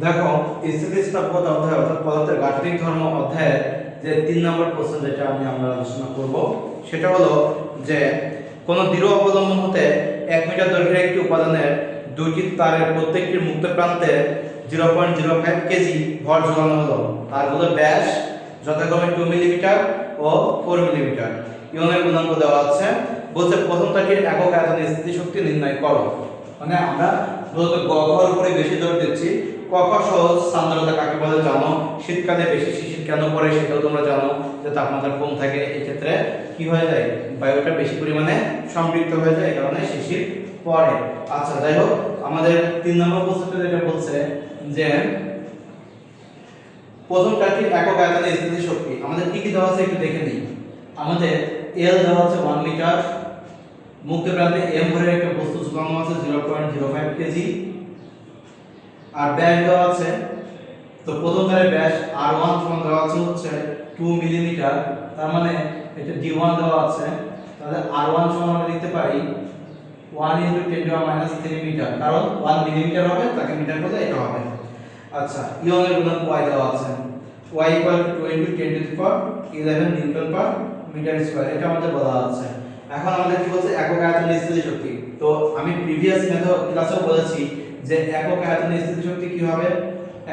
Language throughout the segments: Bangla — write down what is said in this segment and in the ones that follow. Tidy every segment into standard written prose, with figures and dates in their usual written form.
দেখো, স্থিতিস্থাপকতা অধ্যায় অর্থাৎ পদার্থের গাঠনিক ধর্ম অধ্যায়ে যে 3 নম্বর প্রশ্ন যেটা আমরা আলোচনা করব সেটা হলো যে কোন দৃঢ় অবলম্বন হতে 1 মিটার দৈর্ঘ্যের একটি উপাদানের দুইটি তারের প্রত্যেকটির মুক্ত প্রান্তে 0.05 কেজি ভর ঝোলানো হলো। তারগুলো ব্যাস যথাক্রমে 2 মিলিমিটার ও 4 মিলিমিটার। ইয়নের গুণাঙ্ক দেওয়া আছে। বলছে প্রথম তারটির একক আয়তনে স্থিতিশক্তি নির্ণয় করো। মানে আমরা মূলত গ ঘর উপরে বেশি জোর দিচ্ছি। ক খ সহজ সান্দ্রতা কাকে বলে জানো, শীতকালে বেশি শিশির কেন পড়ে সেটাও তোমরা জানো, যে তাপমাত্রা কম থাকে এই ক্ষেত্রে কি হয়ে যায়, বায়ুটা বেশি পরিমাণে সম্পৃক্ত হয়ে যায়, এই কারণে শিশির পড়ে। আচ্ছা, যাই হোক, আমাদের 3 নম্বর প্রশ্নটা যেটা বলছে যে প্রথম চারটি একক আয়তনে স্থিতিশক্তি আমাদের কি কি দেওয়া আছে একটু দেখে নিই। আমাদের এল দেওয়া আছে 1 মিটার, মুক্ত প্রান্তে এম ভরের একটা বস্তু ঝুলানো আছে 0.05 কেজি, আর ব্যাস দেওয়া আছে। তো প্রথম তারের ব্যাস r1 সমান দেওয়া আছে হচ্ছে 2 মিলিমিটার, তার মানে এটা d1 দেওয়া আছে, তাহলে r1 সমান আমরা লিখতে পারি 1 × 10⁻³ মিটার, কারণ 1 মিলিমিটার হবে তাকে মিটার করলে এটা হবে। আচ্ছা, ইয়নের গুণাঙ্ক y দেওয়া আছে, y = 2 × 10⁻11 Newton per metre square, এটা আমাদের বলা আছে। এখন আমাদের কি বলছে, একক আয়তনে স্থিতিশক্তি। তো আমি প্রিভিয়াস মেথড ক্লাসেও বলেছি যে একক আয়তনে স্থিতিশক্তি কি হবে,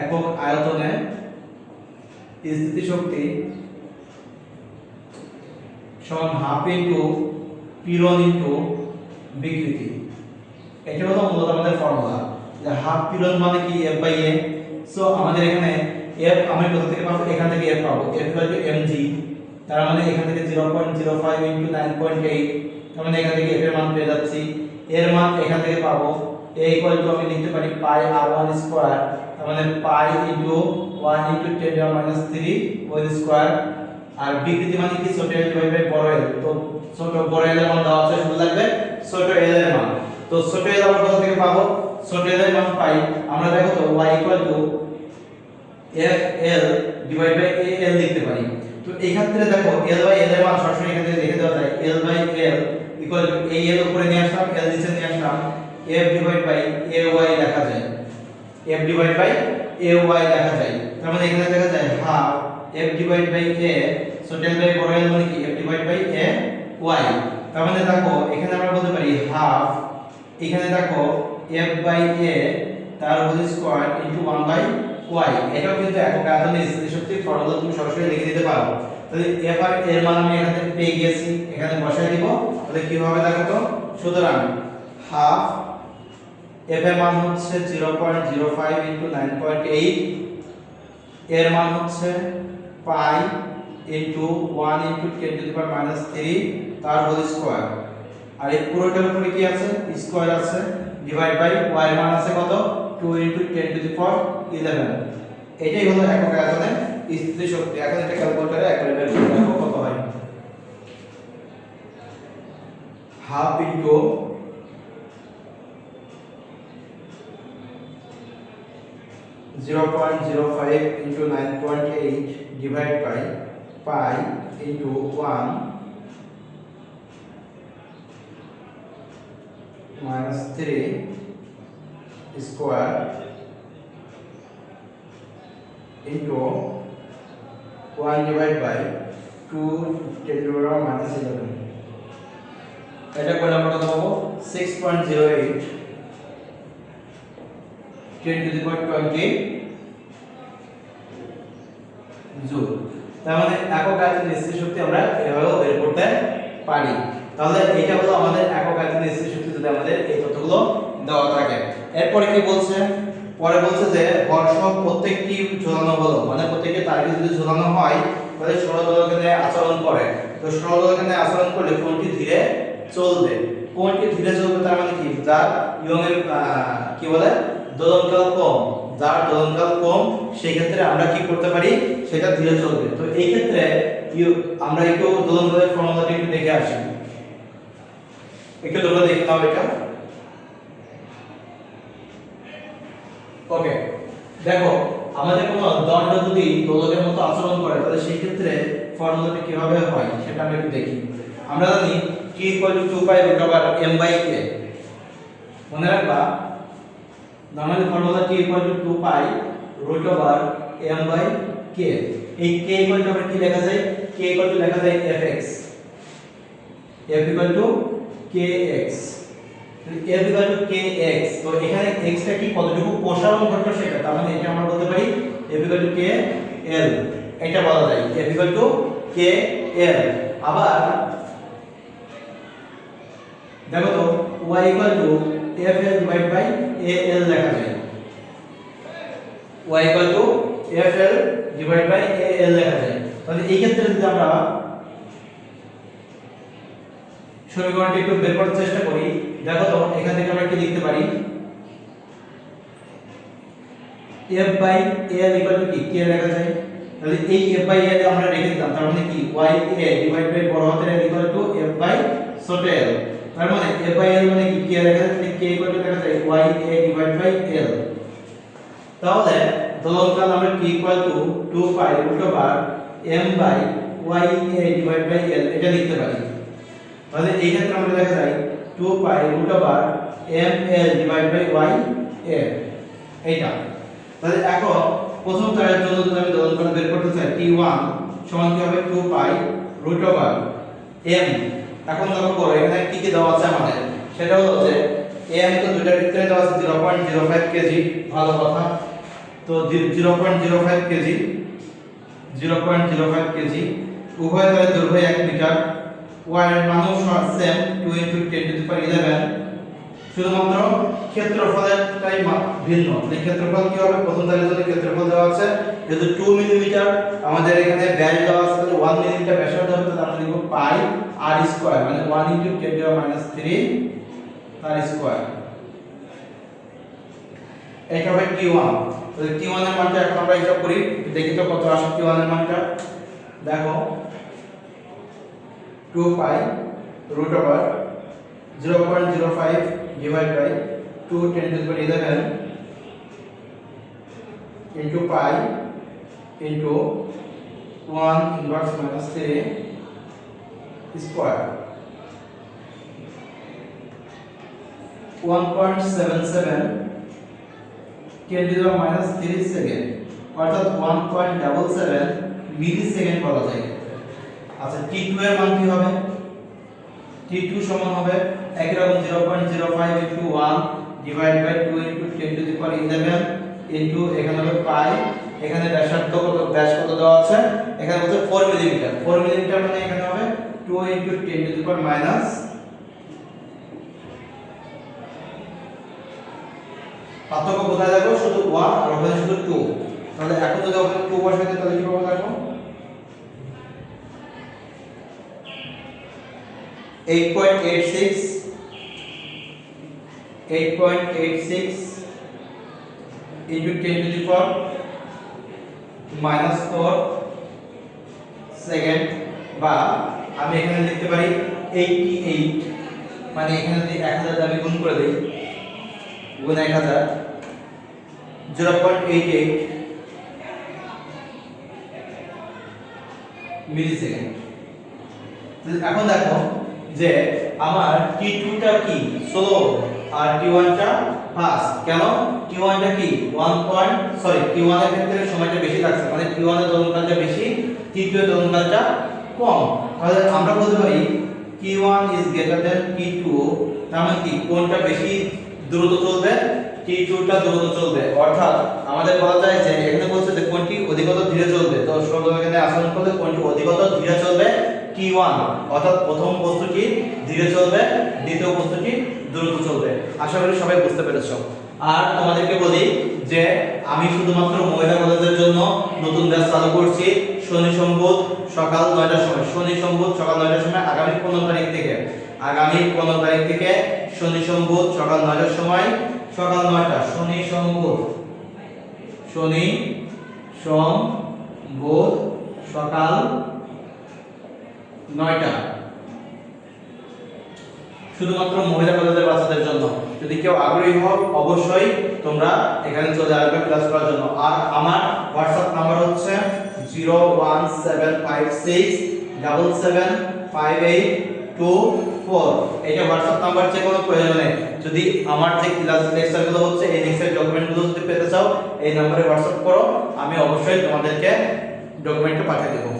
একক আয়তনে স্থিতিশক্তি সমান হাফ ইনটু পীড়ন ইনটু বিকৃতি। এটা হলো মূলত আমাদের ফর্মুলা, যে হাফ পীড়ন মানে কি F/a। সো আমাদের এখানে F আমি কোথা থেকে পাবো, এখান থেকে F পাবো, F = mg, তার মানে এখান থেকে 0.05 × 9.8, তার মানে এখান থেকে F এর মান পেয়ে যাচ্ছি। এর মান এখান থেকে পাবো a = আমি লিখতে পারি পাই r1 স্কয়ার, তার মানে পাই ইনটু 1 × 10⁻³ হোল স্কয়ার। আর বিকৃতি মানে কি, ছোট l / বড় l। তো ছোট বড় l এর মান দেওয়া আছে, শুধু লাগবে ছোট l এর মান। তো ছোট l আমরা কোথা থেকে পাবো, ছোট l এর মান পাই আমরা, দেখো তো y = fl/al লিখতে পারি। তো এই ক্ষেত্রে দেখো l/l এর মান সরাসরি এখান থেকে লিখে দেওয়া যায়, l/l = এই l উপরে নিয়ে আসলাম, l নিচে নিয়ে আসলাম, f/ay লেখা যায়, f/ay লেখা যায়। তার মানে এখানে লেখা যায় half f/a, so del by বড় l মানে কি f/a y। তার মানে দেখো এখানে আমরা বলতে পারি হাফ, এখানে দেখো f/a তার হোল স্কয়ার ইনটু 1/y। এটাও কিন্তু একক আয়তনে স্থিতিশক্তির ফর্মুলা, তুমি সরাসরি লিখে দিতে পারো। তাহলে f আর এর মান আমি এখানে পেয়ে গেছি, এখানে বসাই দিব। তাহলে কি হবে দেখো তো, সুতরাং হাফ f এর মান হচ্ছে 0.05 × 9.8, এর মান হচ্ছে পাই ইনটু 1 × 10⁻³ তার হোল স্কয়ার, আর এই পুরোটার উপরে কি আছে, স্কয়ার আছে, ডিভাইড বাই y এর মান আছে কত, 2 × 10⁻11। এটাই হলো একক আয়তনে স্থিতিশক্তি। এখন এটা ক্যালকুলেটরে একবারে বের করে দেখো কত হয়। Half into 0.05 × 9.8 divide by pi into 1 - 3 square into 1 divide by 2 10⁻11। এটা করলে আমরা কত পাবো, 6.08 10⁻20 জুল। তার মানে একক আয়তনে স্থিতিশক্তি আমরা এভাবেও বের করতে পারি। তাহলে এটা হলো আমাদের একক আয়তনে স্থিতিশক্তি, যদি আমাদের এই তথ্যগুলো দেওয়া থাকে। এরপরে কি বলছে, পরে বলছে যে ভরসহ প্রত্যেকটি ঝোলানো হলো, মানে প্রত্যেকটি তারকে যদি ঝোলানো হয় তাহলে সরলদোলকের আচরণ করে। তো সরলদোলকের আচরণ করলে কোনটি ধীরে চলবে, কোনটি ধীরে চলবে, তার মানে কি, যার ইয়ংয়ের কি বলে দোলনকাল কম, যার দোলনকাল কম সেই ক্ষেত্রে আমরা কি করতে পারি, সেটা ধীরে চলবে। তো এই ক্ষেত্রে আমরা একটু দোলনকালের ফর্মুলাটা একটু দেখে আসি, একটু তোমরা দেখে নাও এটা। ওকে, দেখো আমাদের কোনো দণ্ড যদি দোলকের মতো আচরণ করে তাহলে সেই ক্ষেত্রে ফর্মুলাটা কিভাবে হয় সেটা আমরা একটু দেখি। আমরা জানি t = 2π √m/a, মনে রাখবা normally formula t equal to 2 pi root over m by k। এই k ইকুয়াল টু আমরা কি লেখা যায়, k ইকুয়াল টু লেখা যায় fx, f equal to kx, f equal to kx। তো এখানে x টা কি কতটুকু প্রসারণ ঘটলো সেটা, তার মানে এটা আমরা বলতে পারি f ইকুয়াল টু kl, এটা বলা যায় f ইকুয়াল টু kl। আবার দেখো তো y equal to fl divide by al লেখা যায়, y equal to fl divide by al লেখা যায়। তাহলে এই ক্ষেত্রে যদি আমরা সমীকরণটি একটু বের করার চেষ্টা করি, দেখো তো এখান থেকে আমরা কি লিখতে পারি, f by al equal to কি k লেখা যায়। তাহলে এই f বাই al আমরা রেখে দিলাম, তার মানে কি y a ডিভাইড বাই বড় হাতের l equal to f by ছোট l। তার মানে f বাই l মানে কি k লেখা যায়, তাহলে k ইকুয়াল টু লেখা যায় y a divide by l। তাহলে দোলনকাল আমরা k equal to 2 pi root over m by y a divide by l এটা লিখতে পারি। তাহলে এই ক্ষেত্রে আমরা লেখা যায় 2 pi root over m l divide by y a এইটা। তাহলে এখন প্রথম তারের জন্য যদি আমি দোলনকাল বের করতে চাই t1 সমান কি হবে 2 পাই রুট ওভার m। এখন লক্ষ্য করো এখানে কি কি দেওয়া আছে আমাদের, সেটা হলো যে m তো দুইটা ভিতরে দেওয়া আছে 0.05 কেজি, ভালো কথা। তো 0.05 কেজি, 0.05 কেজি, উভয় তলের দৈর্ঘ্য 1 মিটার, y এর মানও সেম 2 * 10^11। শুধুমাত্র ক্ষেত্রফলেরটাই ভিন্ন। এই ক্ষেত্রফল কি হবে, প্রথম তারের জন্য ক্ষেত্রফল দেওয়া আছে যেহেতু 2 মিলিমিটার, আমাদের এখানে ব্যাস দেওয়া আছে তাহলে 1 মিলিমিটার ব্যাসার্ধ হবে, তাহলে আমরা লিখব পাই r স্কয়ার মানে 1 * 10^-3 তার স্কয়ার। এটা হবে t1। তাহলে t1 এর মানটা এখন আমরা হিসাব করি, দেখি তো কত আসে t1 এর মানটা। দেখো 2 pi root over 0.05 divide by 2 10^11 into pi into 1 inverse minus 3 square 1.77 10^-3 second, অর্থাৎ 1.77 মিলি সেকেন্ড বলা যায়। আচ্ছা t2 এর মান কি হবে, t2 সমান হবে একই রকম 0.05 into 1 divide by 2 into 10^11 into এখানে হবে পাই, এখানে ব্যাসার্ধ কত, ব্যাস কত দেওয়া আছে, এখানে বলছে 4 মিলিমিটার, 4 মিলিমিটার মানে এখানে হবে 2 into 10^- পার্থক্য বোঝা যাবে শুধু 1 আর ওখানে শুধু 2। তাহলে এখন যদি ওখানে 2 বসাই দিই তাহলে কি পাবো দেখো 8.86 into 10^-4 সেকেন্ড, বা আমি এখানে লিখতে পারি 88 মানে এখানে যদি 1000 দিয়ে আমি গুণ করে দেই, গুণ 1000 0.88 মিলি সেকেন্ড। এখন দেখো যে আমার t2 টা কি স্লো আর t1 টা ফাস্ট। কেন, t1 টা কি t1 এর ক্ষেত্রে সময়টা বেশি লাগছে, মানে t1 এর দোলনকালটা বেশি, t2 এর দোলনকালটা কম। তাহলে আমরা বলতে পারি t1 is greater than t2, তার মানে কি কোনটা বেশি দ্রুত চলবে, t2 টা দ্রুত চলবে। অর্থাৎ আমাদের বলা যায় যে এখানে বলছে যে কোনটি অধিকতর ধীরে চলবে, তো সর্ব এখানে আচরণ করলে কোনটি অধিকতর ধীরে চলবে, t1, অর্থাৎ প্রথম বস্তুটি ধীরে চলবে, দ্বিতীয় বস্তুটি দ্রুত চলবে। আশা করি সবাই বুঝতে পেরেছো। আর তোমাদেরকে বলি যে আমি শুধুমাত্র মহিলা কলেজের জন্য নতুন ব্যাচ চালু করছি শনি সোমবার সকাল 9টার সময়, শনি সোমবার সকাল 9টার সময় আগামী 15 তারিখ থেকে, শনি সোমবার সকাল 9টার সময়, সকাল 9টা, শনি সোমবার সকাল 9টা, শুধুমাত্র মহিলা কলেজের বাচ্চাদের জন্য। যদি কেউ আগ্রহী হও অবশ্যই তোমরা এখানে চলে আসবে ক্লাস করার জন্য। আর আমার হোয়াটসঅ্যাপ নাম্বার হচ্ছে 01756775824। এটা হোয়াটসঅ্যাপ নাম্বার, যে কোনো প্রয়োজনে যদি আমার যে ক্লাস লেকচারগুলো হচ্ছে এই লেকচার এই নম্বরে হোয়াটসঅ্যাপ করো, আমি অবশ্যই তোমাদেরকে ডকুমেন্টটা পাঠিয়ে দেবো।